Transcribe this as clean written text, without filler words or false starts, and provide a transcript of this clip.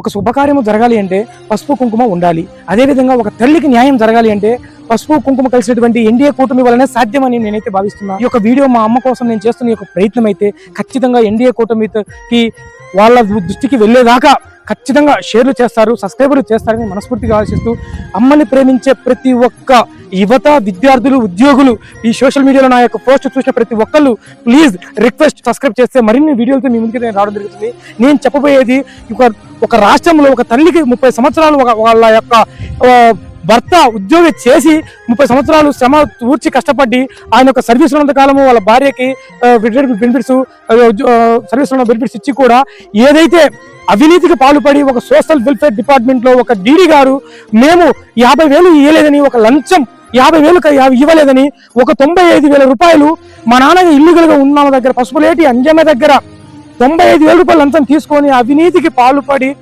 ఒక శుభకార్యము జరగాలి అంటే పసుపు కుంకుమ ఉండాలి. అదేవిధంగా ఒక తల్లికి న్యాయం జరగాలి అంటే పసుపు కుంకుమ కలిసినటువంటి ఎన్డీఏ కూటమి వల్లనే సాధ్యమని నేనైతే భావిస్తున్నాను. ఈ యొక్క వీడియో మా అమ్మ కోసం నేను చేస్తున్న ఈ యొక్క ప్రయత్నం అయితే ఖచ్చితంగా ఎన్డీఏ కూటమికి వాళ్ళ దృష్టికి వెళ్ళేదాకా ఖచ్చితంగా షేర్లు చేస్తారు, సబ్స్క్రైబర్లు చేస్తారని మనస్ఫూర్తిగా ఆలోచిస్తూ, అమ్మని ప్రేమించే ప్రతి ఒక్క యువత, విద్యార్థులు, ఉద్యోగులు ఈ సోషల్ మీడియాలో నా యొక్క పోస్ట్ చూసిన ప్రతి ఒక్కళ్ళు ప్లీజ్ రిక్వెస్ట్ సబ్స్క్రైబ్ చేస్తే మరిన్ని వీడియోలతో మీ ముందుకు నేను రావడం జరుగుతుంది. నేను చెప్పబోయేది ఒక రాష్ట్రంలో ఒక తల్లికి 30 సంవత్సరాలు వాళ్ళ యొక్క భర్త ఉద్యోగి చేసి 30 సంవత్సరాలు శ్రమ ఊర్చి కష్టపడి ఆయన యొక్క సర్వీస్ ఉన్నంత కాలము వాళ్ళ భార్యకి బెనిఫిట్స్ సర్వీస్ ఉన్న బెనిఫిట్స్ ఇచ్చి కూడా ఏదైతే అవినీతికి పాల్పడి ఒక సోషల్ వెల్ఫేర్ డిపార్ట్మెంట్ లో ఒక డీడీ గారు మేము 50,000 ఇవ్వలేదని, ఒక లంచం 50,000 ఇవ్వలేదని, ఒక 95,000 రూపాయలు మా నాన్న ఇల్లీగల్ గా ఉన్న దగ్గర పసుపులేటి అంజమ్మ దగ్గర 95,000 రూపాయలు లంచం తీసుకొని అవినీతికి పాల్పడి